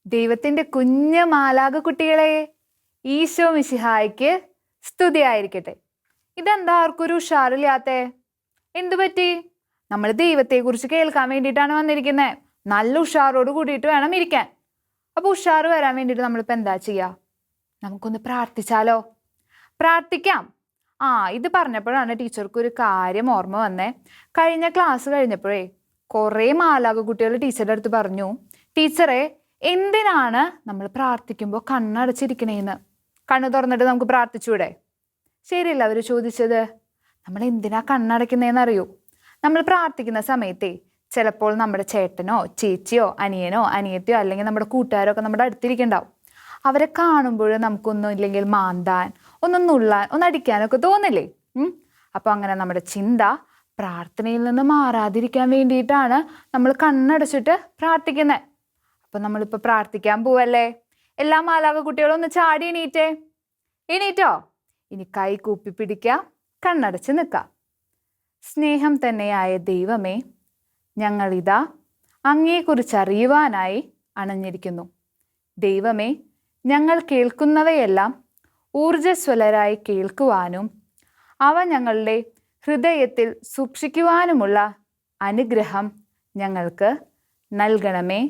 ദൈവത്തിന്റെ കുഞ്ഞു മാലാഖ കുട്ടികളെ, ഈശോ മിശിഹായ്ക്ക് സ്തുതിയായിരിക്കട്ടെ. ഇതെന്താ ആർക്കൊരു ഉഷാറില്ലാത്തെ? എന്തു പറ്റി? നമ്മൾ ദൈവത്തെക്കുറിച്ച് കേൾക്കാൻ വേണ്ടിയിട്ടാണ് വന്നിരിക്കുന്നത്. നല്ല ഉഷാറോട് കൂടിയിട്ട് വേണം ഇരിക്കാൻ. അപ്പൊ ഉഷാറ് വരാൻ വേണ്ടിയിട്ട് നമ്മളിപ്പോൾ എന്താ ചെയ്യുക? നമുക്കൊന്ന് പ്രാർത്ഥിച്ചാലോ? പ്രാർത്ഥിക്കാം. ഇത് പറഞ്ഞപ്പോഴാണ് ടീച്ചർക്ക് ഒരു കാര്യം ഓർമ്മ വന്നേ. കഴിഞ്ഞ ക്ലാസ് കഴിഞ്ഞപ്പോഴേ കുറേ മാലാഖ കുട്ടികൾ ടീച്ചറുടെ അടുത്ത് പറഞ്ഞു, ടീച്ചറെ എന്തിനാണ് നമ്മൾ പ്രാർത്ഥിക്കുമ്പോൾ കണ്ണടച്ചിരിക്കണേന്ന്? കണ്ണു തുറന്നിട്ട് നമുക്ക് പ്രാർത്ഥിച്ചൂടെ? ശരിയല്ല അവർ ചോദിച്ചത്. നമ്മൾ എന്തിനാ കണ്ണടയ്ക്കുന്നതെന്ന് അറിയൂ? നമ്മൾ പ്രാർത്ഥിക്കുന്ന സമയത്തേ ചിലപ്പോൾ നമ്മുടെ ചേട്ടനോ ചേച്ചിയോ അനിയനോ അനിയത്തിയോ അല്ലെങ്കിൽ നമ്മുടെ കൂട്ടുകാരോ ഒക്കെ നമ്മുടെ അടുത്തിരിക്കുന്നുണ്ടാവും. അവരെ കാണുമ്പോൾ നമുക്കൊന്നും ഇല്ലെങ്കിൽ മാന്താൻ, ഒന്നും നുള്ളാൻ, ഒന്നടിക്കാനൊക്കെ തോന്നില്ലേ? അപ്പോൾ അങ്ങനെ നമ്മുടെ ചിന്ത പ്രാർത്ഥനയിൽ നിന്ന് മാറാതിരിക്കാൻ വേണ്ടിയിട്ടാണ് നമ്മൾ കണ്ണടച്ചിട്ട് പ്രാർത്ഥിക്കുന്നത്. അപ്പം നമ്മളിപ്പോൾ പ്രാർത്ഥിക്കാൻ പോവല്ലേ? എല്ലാ മാലാഖ കുട്ടികളും ഒന്ന് ചാടി എണീറ്റേ. എണീറ്റോ? ഇനി കൈ കൂപ്പി പിടിക്കുക, കണ്ണടച്ച് നിൽക്കുക. സ്നേഹം തന്നെയായ ദൈവമേ, ഞങ്ങളിതാ അങ്ങയെക്കുറിച്ച് അറിയുവാനായി അണഞ്ഞിരിക്കുന്നു. ദൈവമേ, ഞങ്ങൾ കേൾക്കുന്നവയെല്ലാം ഊർജ്ജസ്വലരായി കേൾക്കുവാനും അവ ഞങ്ങളുടെ ഹൃദയത്തിൽ സൂക്ഷിക്കുവാനുമുള്ള അനുഗ്രഹം ഞങ്ങൾക്ക് നൽകണമേ.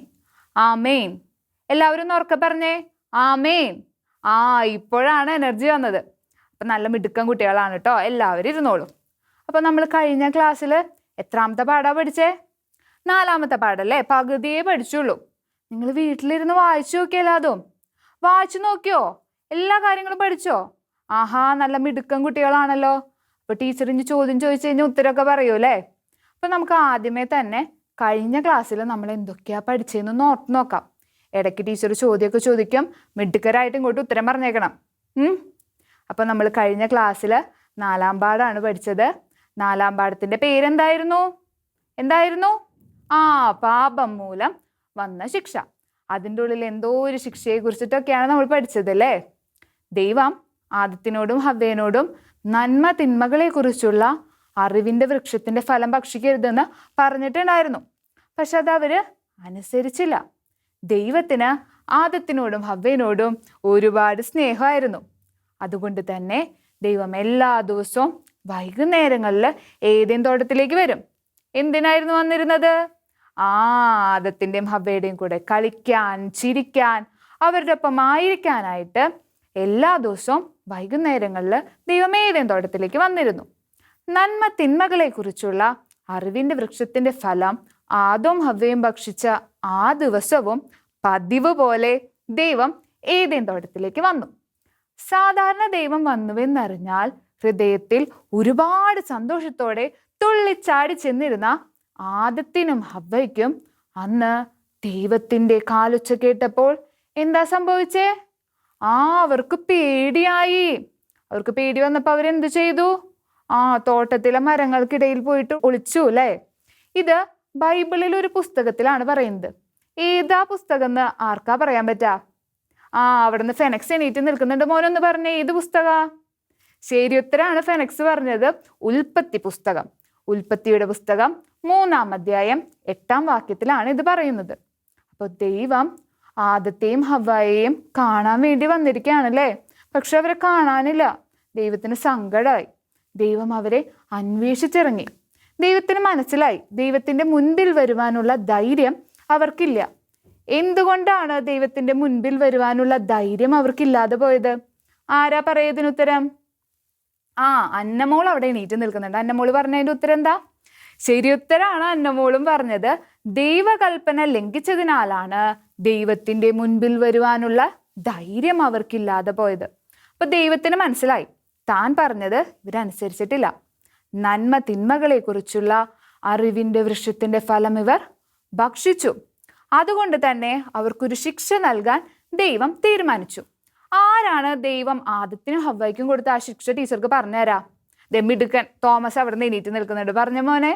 ആമേൻ. എല്ലാവരും ഒന്ന് ഉറക്കെ പറഞ്ഞേ, ആമേൻ. ഇപ്പോഴാണ് എനർജി വന്നത്. അപ്പം നല്ല മിടുക്കൻ കുട്ടികളാണ് കേട്ടോ. എല്ലാവരും ഇരുന്നോളും. അപ്പം നമ്മൾ കഴിഞ്ഞ ക്ലാസ്സിൽ എത്രാമത്തെ പാഠമാണ് പഠിച്ചേ? 4ാമത്തെ പാഠല്ലേ? പകുതിയേ പഠിച്ചുള്ളൂ. നിങ്ങൾ വീട്ടിലിരുന്ന് വായിച്ചു നോക്കിയല്ലോ. അതും വായിച്ചു നോക്കിയോ? എല്ലാ കാര്യങ്ങളും പഠിച്ചോ? നല്ല മിടുക്കൻ കുട്ടികളാണല്ലോ. അപ്പോൾ ടീച്ചറിന് ചോദ്യം ചോദിച്ചു കഴിഞ്ഞാൽ ഉത്തരമൊക്കെ പറയൂ അല്ലേ? അപ്പം നമുക്ക് ആദ്യമേ തന്നെ കഴിഞ്ഞ ക്ലാസ്സിൽ നമ്മൾ എന്തൊക്കെയാണ് പഠിച്ചതെന്ന് ഓർത്ത് നോക്കാം. ഇടയ്ക്ക് ടീച്ചർ ചോദ്യമൊക്കെ ചോദിക്കും. മിടുക്കരായിട്ട് ഇങ്ങോട്ട് ഉത്തരം പറഞ്ഞേക്കണം. അപ്പം നമ്മൾ കഴിഞ്ഞ ക്ലാസ്സിൽ 4ാം പാഠമാണ് പഠിച്ചത്. 4ാം പാഠത്തിൻ്റെ പേരെന്തായിരുന്നു? പാപം മൂലം വന്ന ശിക്ഷ. അതിൻ്റെ ഉള്ളിൽ എന്തോ ഒരു ശിക്ഷയെ കുറിച്ചിട്ടൊക്കെയാണ് നമ്മൾ പഠിച്ചത് അല്ലേ? ദൈവം ആദത്തിനോടും ഹവ്വേനോടും നന്മ തിന്മകളെ കുറിച്ചുള്ള അറിവിൻ്റെ വൃക്ഷത്തിൻ്റെ ഫലം ഭക്ഷിക്കരുതെന്ന് പറഞ്ഞിട്ടുണ്ടായിരുന്നു. പക്ഷെ അത് അവർ അനുസരിച്ചില്ല. ദൈവത്തിന് ആദത്തിനോടും ഹവ്വേനോടും ഒരുപാട് സ്നേഹമായിരുന്നു. അതുകൊണ്ട് തന്നെ ദൈവം എല്ലാ ദിവസവും വൈകുന്നേരങ്ങളിൽ ഏദെൻ തോട്ടത്തിലേക്ക് വരും. എന്തിനായിരുന്നു വന്നിരുന്നത്? ആദത്തിൻ്റെയും ഹവ്വയുടെയും കൂടെ കളിക്കാൻ, ചിരിക്കാൻ, അവരുടെ ഒപ്പം ആയിരിക്കാനായിട്ട് എല്ലാ ദിവസവും വൈകുന്നേരങ്ങളിൽ ദൈവം ഏദെൻ തോട്ടത്തിലേക്ക് വന്നിരുന്നു. നന്മ തിന്മകളെ കുറിച്ചുള്ള അറിവിൻ്റെ വൃക്ഷത്തിൻ്റെ ഫലം ആദവും ഹവ്വയും ഭക്ഷിച്ച ആ ദിവസവും പതിവ് പോലെ ദൈവം ഏദെൻ തോട്ടത്തിലേക്ക് വന്നു. സാധാരണ ദൈവം വന്നുവെന്നറിഞ്ഞാൽ ഹൃദയത്തിൽ ഒരുപാട് സന്തോഷത്തോടെ തുള്ളിച്ചാടി ചെന്നിരുന്ന ആദത്തിനും ഹവ്വയ്ക്കും അന്ന് ദൈവത്തിൻ്റെ കാലൊച്ച കേട്ടപ്പോൾ എന്താ സംഭവിച്ചേ? അവർക്ക് പേടിയായി. അവർക്ക് പേടി വന്നപ്പോൾ അവരെന്ത് ചെയ്തു? തോട്ടത്തിലെ മരങ്ങൾക്കിടയിൽ പോയിട്ട് ഒളിച്ചു അല്ലേ? ഇത് ബൈബിളിൽ ഒരു പുസ്തകത്തിലാണ് പറയുന്നത്. ഏതാ പുസ്തകം എന്ന് ആർക്കാ പറയാൻ പറ്റാ? അവിടുന്ന് ഫെനക്സ് എണീറ്റ് നിൽക്കുന്നുണ്ട്. മോനൊന്ന് പറഞ്ഞേ, ഏത് പുസ്തക? ശരി ഉത്തരാണ് ഫെനക്സ് പറഞ്ഞത്. ഉൽപ്പത്തി പുസ്തകം. ഉൽപ്പത്തിയുടെ പുസ്തകം 3-ാം അധ്യായം 8-ാം വാക്യത്തിലാണ് ഇത് പറയുന്നത്. അപ്പോൾ ദൈവം ആദത്തെയും ഹവ്വയെയും കാണാൻ വേണ്ടി വന്നിരിക്കുകയാണല്ലേ? പക്ഷെ അവരെ കാണാനില്ല. ദൈവത്തിന് സങ്കടമായി. ദൈവം അവരെ അന്വേഷിച്ചിറങ്ങി. ദൈവത്തിന് മനസ്സിലായി ദൈവത്തിൻ്റെ മുൻപിൽ വരുവാനുള്ള ധൈര്യം അവർക്കില്ല. എന്തുകൊണ്ടാണ് ദൈവത്തിൻ്റെ മുൻപിൽ വരുവാനുള്ള ധൈര്യം അവർക്കില്ലാതെ പോയത്? ആരാ പറയതിനുത്തരം? അന്നമോൾ അവിടെ എണീറ്റ് നിൽക്കുന്നുണ്ട്. അന്നമോൾ പറഞ്ഞതിൻ്റെ ഉത്തരം എന്താ? ശരി ഉത്തരാണ് അന്നമോളും പറഞ്ഞത്. ദൈവകൽപ്പന ലംഘിച്ചതിനാലാണ് ദൈവത്തിൻ്റെ മുൻപിൽ വരുവാനുള്ള ധൈര്യം അവർക്കില്ലാതെ പോയത്. അപ്പൊ ദൈവത്തിന് മനസ്സിലായി താൻ പറഞ്ഞത് ഇവരനുസരിച്ചിട്ടില്ല. നന്മ തിന്മകളെ കുറിച്ചുള്ള അറിവിൻ്റെ വൃക്ഷത്തിൻ്റെ ഫലം ഇവർ ഭക്ഷിച്ചു. അതുകൊണ്ട് തന്നെ അവർക്കൊരു ശിക്ഷ നൽകാൻ ദൈവം തീരുമാനിച്ചു. ആരാണ് ദൈവം ആദത്തിനും ഹവ്വയ്ക്കും കൊടുത്ത ആ ശിക്ഷ? ടീച്ചർക്ക് പറഞ്ഞുതരാ. മിടുക്കൻ തോമസ് അവിടെ നിന്ന് എണീറ്റ് നിൽക്കുന്നുണ്ട്. പറഞ്ഞ മോനെ.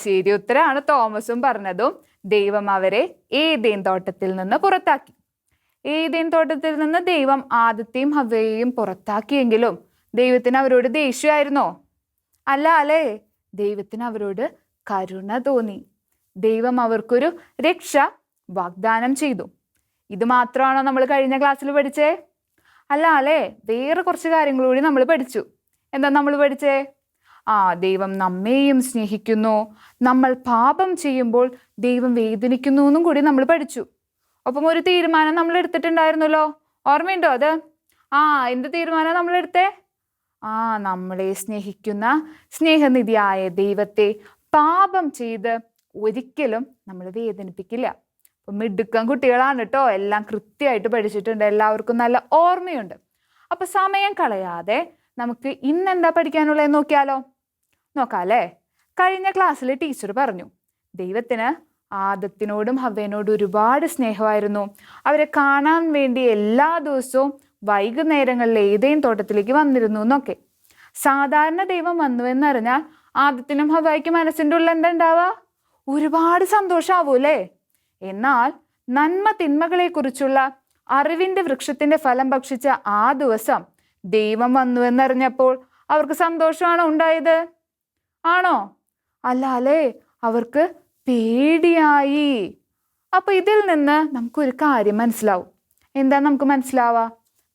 ശരി ഉത്തരാണ് തോമസും പറഞ്ഞതും. ദൈവം അവരെ ഏദെൻ തോട്ടത്തിൽ നിന്ന് പുറത്താക്കി. ഏദെൻ തോട്ടത്തിൽ നിന്ന് ദൈവം ആദത്തെയും ഹവ്വയെയും പുറത്താക്കിയെങ്കിലും ദൈവത്തിന് അവരോട് ദേഷ്യമായിരുന്നോ? അല്ല അല്ലേ? ദൈവത്തിന് അവരോട് കരുണ തോന്നി. ദൈവം അവർക്കൊരു രക്ഷ വാഗ്ദാനം ചെയ്തു. ഇത് മാത്രമാണോ നമ്മൾ കഴിഞ്ഞ ക്ലാസ്സിൽ പഠിച്ചേ? അല്ല അല്ലേ? വേറെ കുറച്ച് കാര്യങ്ങൾ കൂടി നമ്മൾ പഠിച്ചു. എന്താ നമ്മൾ പഠിച്ചേ? ദൈവം നമ്മെയും സ്നേഹിക്കുന്നു, നമ്മൾ പാപം ചെയ്യുമ്പോൾ ദൈവം വേദനിക്കുന്നു എന്നും കൂടി നമ്മൾ പഠിച്ചു. ഒപ്പം ഒരു തീരുമാനം നമ്മൾ എടുത്തിട്ടുണ്ടായിരുന്നല്ലോ, ഓർമ്മയുണ്ടോ അത്? എന്ത് തീരുമാനം നമ്മൾ എടുത്തേ? നമ്മളെ സ്നേഹിക്കുന്ന സ്നേഹനിധിയായ ദൈവത്തെ പാപം ചെയ്ത് ഒരിക്കലും നമ്മൾ വേദനിപ്പിക്കില്ല. അപ്പം മിടുക്കൻ കുട്ടികളാണ് കേട്ടോ, എല്ലാം കൃത്യമായിട്ട് പഠിച്ചിട്ടുണ്ട്, എല്ലാവർക്കും നല്ല ഓർമ്മയുണ്ട്. അപ്പൊ സമയം കളയാതെ നമുക്ക് ഇന്നെന്താ പഠിക്കാനുള്ളതെന്ന് നോക്കാം അല്ലേ? കഴിഞ്ഞ ക്ലാസ്സിൽ ടീച്ചർ പറഞ്ഞു, ദൈവത്തിന് ആദത്തിനോടും ഹവ്വയോടും ഒരുപാട് സ്നേഹമായിരുന്നു. അവരെ കാണാൻ വേണ്ടി എല്ലാ ദിവസവും വൈകുന്നേരങ്ങളിൽ ഏതേം തോട്ടത്തിലേക്ക് വന്നിരുന്നു എന്നൊക്കെ. സാധാരണ ദൈവം വന്നു എന്നറിഞ്ഞാൽ ആദത്തിനും ഹവ്വയ്ക്കും മനസ്സിൻ്റെ ഉള്ളിൽ എന്താ ഉണ്ടാവുക? ഒരുപാട് സന്തോഷമാവൂ അല്ലേ? എന്നാൽ നന്മ തിന്മകളെ കുറിച്ചുള്ള അറിവിന്റെ വൃക്ഷത്തിന്റെ ഫലം ഭക്ഷിച്ച ആ ദിവസം ദൈവം വന്നു എന്നറിഞ്ഞപ്പോൾ അവർക്ക് സന്തോഷമാണോ ഉണ്ടായത്? ആണോ? അല്ല അല്ലേ? അവർക്ക് പേടിയായി. അപ്പൊ ഇതിൽ നിന്ന് നമുക്കൊരു കാര്യം മനസ്സിലാവും. എന്താ നമുക്ക് മനസ്സിലാവാ?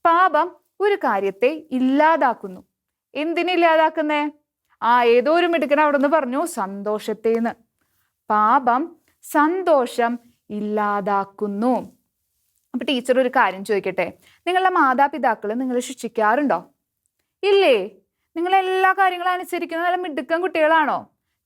പാപം ഒരു കാര്യത്തെ ഇല്ലാതാക്കുന്നു. എന്തിനില്ലാതാക്കുന്നേ? ഏതോ ഒരു മിടുക്കൻ അവിടെ നിന്ന് പറഞ്ഞു, സന്തോഷത്തേന്ന്. പാപം സന്തോഷം ഇല്ലാതാക്കുന്നു. അപ്പൊ ടീച്ചർ ഒരു കാര്യം ചോദിക്കട്ടെ, നിങ്ങളുടെ മാതാപിതാക്കൾ നിങ്ങളെ ശിക്ഷിക്കാറുണ്ടോ? ഇല്ലേ? നിങ്ങൾ എല്ലാ കാര്യങ്ങളും അനുസരിക്കുന്ന നല്ല മിടുക്കൻ കുട്ടികളാണോ?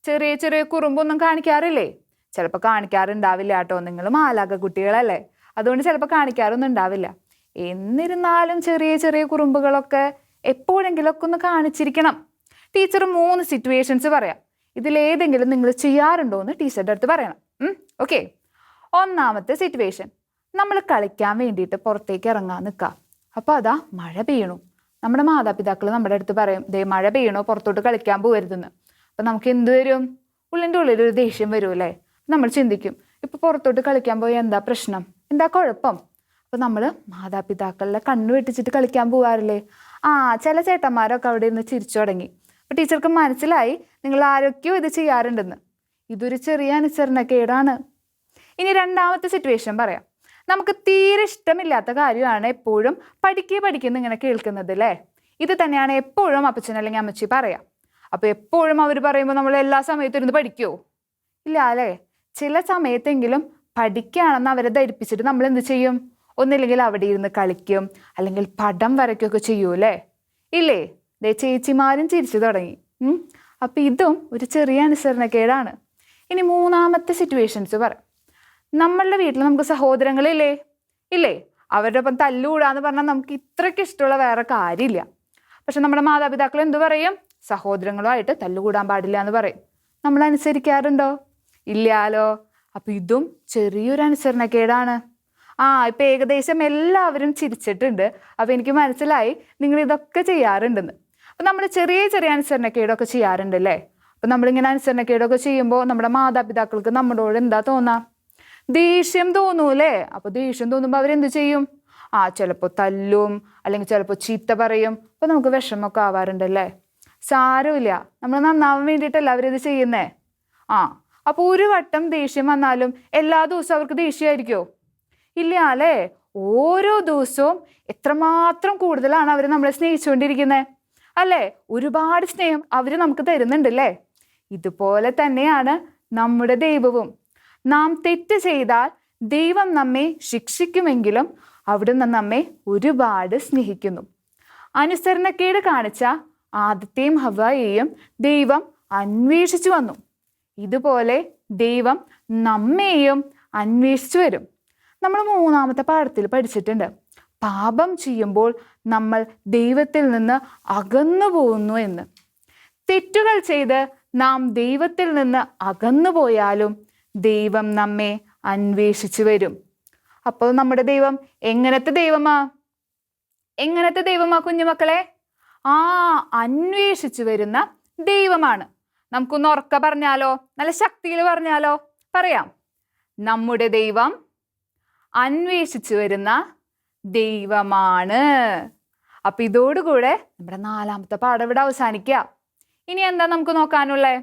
ചെറിയ ചെറിയ കുറുമ്പൊന്നും കാണിക്കാറില്ലേ? ചിലപ്പോൾ കാണിക്കാറുണ്ടാവില്ല കേട്ടോ, നിങ്ങൾ മാലാക കുട്ടികളല്ലേ, അതുകൊണ്ട് ചിലപ്പോൾ കാണിക്കാറൊന്നും ഉണ്ടാവില്ല. എന്നിരുന്നാലും ചെറിയ ചെറിയ കുറുമ്പുകളൊക്കെ എപ്പോഴെങ്കിലൊക്കെ ഒന്ന് കാണിച്ചിരിക്കണം. ടീച്ചർ 3 സിറ്റുവേഷൻസ് പറയാം, ഇതിലേതെങ്കിലും നിങ്ങൾ ചെയ്യാറുണ്ടോ എന്ന് ടീച്ചറുടെ അടുത്ത് പറയണം. ഓക്കെ. ഒന്നാമത്തെ സിറ്റുവേഷൻ, നമ്മൾ കളിക്കാൻ വേണ്ടിയിട്ട് പുറത്തേക്ക് ഇറങ്ങാൻ നിൽക്കുക. അപ്പോൾ അതാ മഴ പെയ്യണു. നമ്മുടെ മാതാപിതാക്കൾ നമ്മുടെ അടുത്ത് പറയും, ദേ മഴ പെയ്യണോ, പുറത്തോട്ട് കളിക്കാൻ പോകരുതെന്ന്. അപ്പം നമുക്ക് എന്ത് വരും? ഉള്ളിൻ്റെ ഉള്ളിലൊരു ദേഷ്യം വരും അല്ലേ? നമ്മൾ ചിന്തിക്കും, ഇപ്പം പുറത്തോട്ട് കളിക്കാൻ പോയാൽ എന്താ പ്രശ്നം, എന്താ കുഴപ്പം? അപ്പം നമ്മൾ മാതാപിതാക്കളുടെ കണ്ണ് വെട്ടിച്ചിട്ട് കളിക്കാൻ പോകാറില്ലേ? ചില ചേട്ടന്മാരൊക്കെ അവിടെ ഇരുന്ന് ചിരിച്ചു തുടങ്ങി. അപ്പം ടീച്ചർക്ക് മനസ്സിലായി നിങ്ങൾ ആരൊക്കെയോ ഇത് ചെയ്യാറുണ്ടെന്ന്. ഇതൊരു ചെറിയ അനുസരണക്കേടാണ്. ഇനി രണ്ടാമത്തെ സിറ്റുവേഷൻ പറയാം. നമുക്ക് തീരെ ഇഷ്ടമില്ലാത്ത കാര്യമാണ് എപ്പോഴും പഠിക്കുന്ന ഇങ്ങനെ കേൾക്കുന്നത് അല്ലേ? ഇത് തന്നെയാണ് എപ്പോഴും അപ്പച്ചൻ അല്ലെങ്കിൽ അമ്മച്ചി പറയാം. അപ്പൊ എപ്പോഴും അവർ പറയുമ്പോൾ നമ്മൾ എല്ലാ സമയത്തും ഇരുന്ന് പഠിക്കുമോ? ഇല്ല അല്ലേ? ചില സമയത്തെങ്കിലും പഠിക്കുകയാണെന്ന് അവരെ ധരിപ്പിച്ചിട്ട് നമ്മൾ എന്ത് ചെയ്യും? ഒന്നില്ലെങ്കിൽ അവിടെ ഇരുന്ന് കളിക്കും, അല്ലെങ്കിൽ പടം വരയ്ക്കുകയൊക്കെ ചെയ്യൂ അല്ലേ? ഇല്ലേ? ദേ ചേച്ചിമാരും ചിരിച്ചു തുടങ്ങി. അപ്പൊ ഇതും ഒരു ചെറിയ അനുസരണക്കേടാണ്. ഇനി മൂന്നാമത്തെ സിറ്റുവേഷൻസ് പറയാം. നമ്മളുടെ വീട്ടിൽ നമുക്ക് സഹോദരങ്ങളില്ലേ? ഇല്ലേ? അവരുടെ ഒപ്പം തല്ലുകൂടാന്ന് പറഞ്ഞാൽ നമുക്ക് ഇത്രയ്ക്ക് ഇഷ്ടമുള്ള വേറെ കാര്യമില്ല. പക്ഷെ നമ്മുടെ മാതാപിതാക്കൾ എന്തു പറയും? സഹോദരങ്ങളുമായിട്ട് തല്ലുകൂടാൻ പാടില്ല എന്ന് പറയും. നമ്മൾ അനുസരിക്കാറുണ്ടോ? ഇല്ലാലോ. അപ്പൊ ഇതും ചെറിയൊരു അനുസരണക്കേടാണ്. ഇപ്പൊ ഏകദേശം എല്ലാവരും ചിരിച്ചിട്ടുണ്ട്. അപ്പൊ എനിക്ക് മനസ്സിലായി നിങ്ങൾ ഇതൊക്കെ ചെയ്യാറുണ്ടെന്ന്. അപ്പൊ നമ്മൾ ചെറിയ ചെറിയ അനുസരണക്കേടൊക്കെ ചെയ്യാറുണ്ട് അല്ലേ? അപ്പൊ നമ്മളിങ്ങനെ അനുസരണക്കേടൊക്കെ ചെയ്യുമ്പോൾ നമ്മുടെ മാതാപിതാക്കൾക്ക് നമ്മളോട് എന്താ തോന്നാ? ദേഷ്യം തോന്നൂല്ലേ? അപ്പൊ ദേഷ്യം തോന്നുമ്പോൾ അവരെന്ത് ചെയ്യും? ചിലപ്പോൾ തല്ലും, അല്ലെങ്കിൽ ചിലപ്പോൾ ചീത്ത പറയും. അപ്പൊ നമുക്ക് വിഷമമൊക്കെ ആവാറുണ്ടല്ലേ? സാരമില്ല, നമ്മൾ നന്നാവാൻ വേണ്ടിയിട്ടല്ല അവരിത് ചെയ്യുന്നേ. അപ്പൊ ഒരു വട്ടം ദേഷ്യം വന്നാലും എല്ലാ ദിവസവും അവർക്ക് ദേഷ്യമായിരിക്കോ? ഇല്ല അല്ലേ? ഓരോ ദിവസവും എത്രമാത്രം കൂടുതലാണ് അവർ നമ്മളെ സ്നേഹിച്ചുകൊണ്ടിരിക്കുന്നത് അല്ലേ? ഒരുപാട് സ്നേഹം അവര് നമുക്ക് തരുന്നുണ്ടല്ലേ? ഇതുപോലെ തന്നെയാണ് നമ്മുടെ ദൈവവും. നാം തെറ്റ് ചെയ്താൽ ദൈവം നമ്മെ ശിക്ഷിക്കുമെങ്കിലും അവിടുന്ന് നമ്മെ ഒരുപാട് സ്നേഹിക്കുന്നു. അനുസരണക്കേട് കാണിച്ച ആദത്തെയും ഹവ്വയെയും ദൈവം അന്വേഷിച്ചു വന്നു. ഇതുപോലെ ദൈവം നമ്മെയും അന്വേഷിച്ചു വരും. നമ്മൾ മൂന്നാമത്തെ പാഠത്തിൽ പഠിച്ചിട്ടുണ്ട്, പാപം ചെയ്യുമ്പോൾ നമ്മൾ ദൈവത്തിൽ നിന്ന് അകന്നു പോകുന്നു എന്ന്. തെറ്റുകൾ ചെയ്ത് നാം ദൈവത്തിൽ നിന്ന് അകന്നു പോയാലും ദൈവം നമ്മെ അന്വേഷിച്ചു വരും. അപ്പോൾ നമ്മുടെ ദൈവം എങ്ങനത്തെ ദൈവമാ കുഞ്ഞുമക്കളെ? അന്വേഷിച്ചു വരുന്ന ദൈവമാണ്. നമുക്കൊന്ന് ഉറക്കെ പറഞ്ഞാലോ? നല്ല ശക്തിയിൽ പറഞ്ഞാലോ? പറയാം. നമ്മുടെ ദൈവം അന്വേഷിച്ചു വരുന്ന ദൈവമാണ്. അപ്പൊ ഇതോടുകൂടെ നമ്മുടെ 4ാമത്തെ പാഠം ഇവിടെ അവസാനിക്കുക. ഇനി എന്താ നമുക്ക് നോക്കാനുള്ളേ?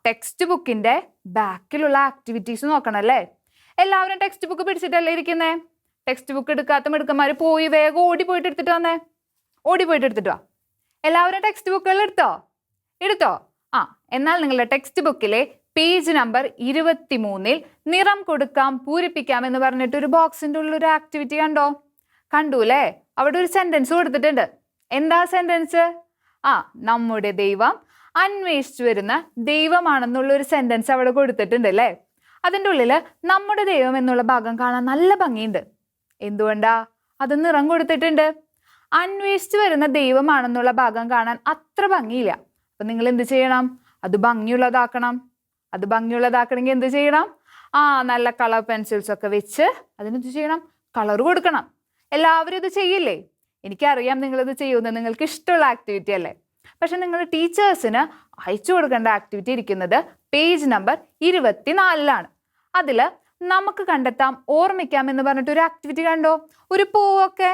ടെക്സ്റ്റ് ബുക്കിന്റെ ബാക്കിലുള്ള ആക്ടിവിറ്റീസ് നോക്കണം അല്ലേ? എല്ലാവരും ടെക്സ്റ്റ് ബുക്ക് പിടിച്ചിട്ടല്ലേ ഇരിക്കുന്നേ? ടെക്സ്റ്റ് ബുക്ക് എടുക്കാത്ത മിടുക്കന്മാർ പോയി വേഗം ഓടിപ്പോയിട്ട് എടുത്തിട്ട് വന്നേ. ഓടിപ്പോയിട്ട് എടുത്തിട്ട് വാ. എല്ലാവരും ടെക്സ്റ്റ് ബുക്കുകൾ എടുത്തോ? എന്നാൽ നിങ്ങളുടെ ടെക്സ്റ്റ് ബുക്കിലെ പേജ് നമ്പർ 23 നിറം കൊടുക്കാം പൂരിപ്പിക്കാം എന്ന് പറഞ്ഞിട്ട് ഒരു ബോക്സിന്റെ ഉള്ളിൽ ഒരു ആക്ടിവിറ്റി കണ്ടു അല്ലേ? അവിടെ ഒരു സെന്റൻസ് കൊടുത്തിട്ടുണ്ട്. എന്താ സെന്റൻസ്? നമ്മുടെ ദൈവം അന്വേഷിച്ചു വരുന്ന ദൈവമാണെന്നുള്ള ഒരു സെന്റൻസ് അവിടെ കൊടുത്തിട്ടുണ്ട് അല്ലേ? അതിൻ്റെ ഉള്ളിൽ നമ്മുടെ ദൈവം എന്നുള്ള ഭാഗം കാണാൻ നല്ല ഭംഗിയുണ്ട്. എന്തുകൊണ്ടാ? അത് നിറം കൊടുത്തിട്ടുണ്ട്. അന്വേഷിച്ചു വരുന്ന ദൈവമാണെന്നുള്ള ഭാഗം കാണാൻ അത്ര ഭംഗിയില്ല. അപ്പൊ നിങ്ങൾ എന്ത് ചെയ്യണം? അത് ഭംഗിയുള്ളതാക്കണമെങ്കിൽ എന്ത് ചെയ്യണം? നല്ല കളർ പെൻസിൽസ് ഒക്കെ വെച്ച് അതിനെന്ത് ചെയ്യണം? കളർ കൊടുക്കണം. എല്ലാവരും ഇത് ചെയ്യില്ലേ? എനിക്കറിയാം നിങ്ങളിത് ചെയ്യുന്നത് നിങ്ങൾക്ക് ഇഷ്ടമുള്ള ആക്ടിവിറ്റി അല്ലേ? പക്ഷെ നിങ്ങൾ ടീച്ചേഴ്സിന് അയച്ചു കൊടുക്കേണ്ട ആക്ടിവിറ്റി ഇരിക്കുന്നത് പേജ് നമ്പർ 24 അതിൽ നമുക്ക് കണ്ടെത്താം ഓർമ്മിക്കാം എന്ന് പറഞ്ഞിട്ട് ഒരു ആക്ടിവിറ്റി കണ്ടോ? ഒരു പൂവൊക്കെ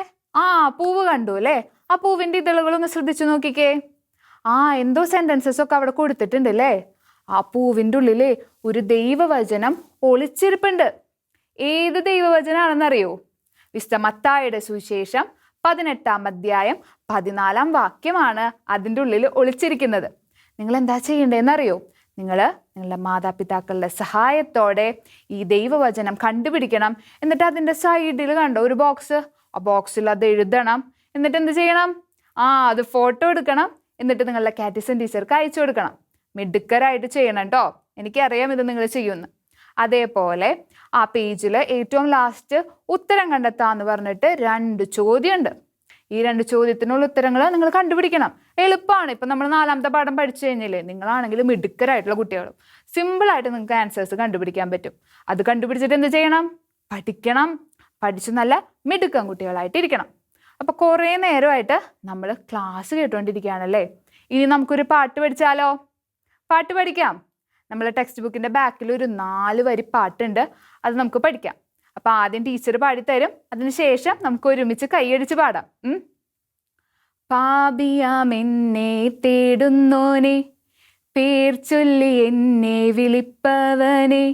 പൂവ് കണ്ടു അല്ലേ? ആ പൂവിന്റെ ഇതളുകളൊന്ന് ശ്രദ്ധിച്ചു നോക്കിക്കേ. എന്തോ സെന്റൻസസ് ഒക്കെ അവിടെ കൊടുത്തിട്ടുണ്ട് അല്ലേ? ആ പൂവിന്റെ ഉള്ളിലെ ഒരു ദൈവവചനം ഒളിച്ചിരിപ്പുണ്ട്. ഏത് ദൈവവചനാണെന്നറിയോ? വിശുദ്ധ മത്തായിയുടെ സുവിശേഷം 18-ാം അധ്യായം 14-ാം വാക്യമാണ് അതിൻ്റെ ഉള്ളിൽ ഒളിച്ചിരിക്കുന്നത്. നിങ്ങൾ എന്താ ചെയ്യേണ്ടതെന്നറിയോ? നിങ്ങളുടെ മാതാപിതാക്കളുടെ സഹായത്തോടെ ഈ ദൈവവചനം കണ്ടുപിടിക്കണം. എന്നിട്ട് അതിൻ്റെ സൈഡിൽ കണ്ടോ ഒരു ബോക്സ്? ആ ബോക്സിൽ അത് എഴുതണം. എന്നിട്ട് എന്ത് ചെയ്യണം? അത് ഫോട്ടോ എടുക്കണം. എന്നിട്ട് നിങ്ങളുടെ കാറ്റഗിസം ടീച്ചർക്ക് അയച്ചു കൊടുക്കണം. മിടുക്കരായിട്ട് ചെയ്യണം കേട്ടോ. എനിക്കറിയാം ഇത് നിങ്ങൾ ചെയ്യുമെന്ന്. അതേപോലെ ആ പേജിൽ ഏറ്റവും ലാസ്റ്റ് ഉത്തരം കണ്ടെത്താന്ന് പറഞ്ഞിട്ട് 2 ചോദ്യമുണ്ട്. ഈ 2 ചോദ്യത്തിനുള്ള ഉത്തരങ്ങൾ നിങ്ങൾ കണ്ടുപിടിക്കണം. എളുപ്പമാണ്. ഇപ്പം നമ്മൾ 4ാമത്തെ പാഠം പഠിച്ചു കഴിഞ്ഞില്ലേ? നിങ്ങളാണെങ്കിൽ മിടുക്കരായിട്ടുള്ള കുട്ടികളും സിമ്പിളായിട്ട് നിങ്ങൾക്ക് ആൻസേഴ്സ് കണ്ടുപിടിക്കാൻ പറ്റും. അത് കണ്ടുപിടിച്ചിട്ട് എന്ത് ചെയ്യണം? പഠിക്കണം. പഠിച്ച് നല്ല മിടുക്കൻ കുട്ടികളായിട്ട് ഇരിക്കണം. അപ്പോൾ കുറേ നേരമായിട്ട് നമ്മൾ ക്ലാസ് കേട്ടുകൊണ്ടിരിക്കുകയാണല്ലേ? ഇനി നമുക്കൊരു പാട്ട് പഠിച്ചാലോ? പാട്ട് പഠിക്കാം. നമ്മളെ ടെക്സ്റ്റ് ബുക്കിൻ്റെ ബാക്കിൽ ഒരു 4 വരി പാട്ടുണ്ട്. അത് നമുക്ക് പഠിക്കാം. അപ്പം ആദ്യം ടീച്ചർ പാടിത്തരും. അതിനുശേഷം നമുക്ക് ഒരുമിച്ച് കൈയടിച്ച് പാടാം. പാപിയാം എന്നെ തേടുന്നോനെ, പേർ ചൊല്ലി എന്നെ വിളിപ്പവനെ,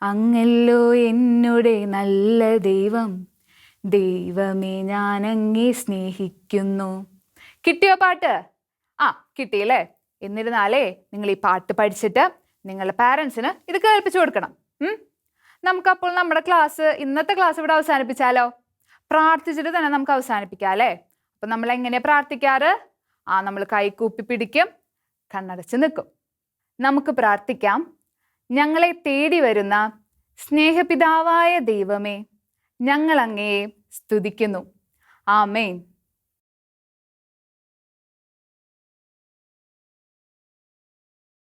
അങ്ങല്ലോ എന്നുടെ നല്ല ദൈവം, ദൈവമേ ഞാൻ അങ്ങേ സ്നേഹിക്കുന്നു. കിട്ടിയോ പാട്ട്? കിട്ടിയല്ലേ? എന്നിരുന്നാലേ നിങ്ങൾ ഈ പാട്ട് പഠിച്ചിട്ട് നിങ്ങളുടെ പാരൻസിന് ഇത് കേൾപ്പിച്ചു കൊടുക്കണം. നമുക്കപ്പോൾ നമ്മുടെ ഇന്നത്തെ ക്ലാസ് ഇവിടെ അവസാനിപ്പിച്ചാലോ? പ്രാർത്ഥിച്ചിട്ട് തന്നെ നമുക്ക് അവസാനിപ്പിക്കാം അല്ലേ? അപ്പം നമ്മൾ എങ്ങനെയാണ് പ്രാർത്ഥിക്കാറ്? നമ്മൾ കൈകൂപ്പി പിടിക്കും, കണ്ണടച്ച് നിൽക്കും. നമുക്ക് പ്രാർത്ഥിക്കാം. ഞങ്ങളെ തേടി വരുന്ന സ്നേഹപിതാവായ ദൈവമേ, ഞങ്ങൾ അങ്ങയെ സ്തുതിക്കുന്നു. ആമേൻ.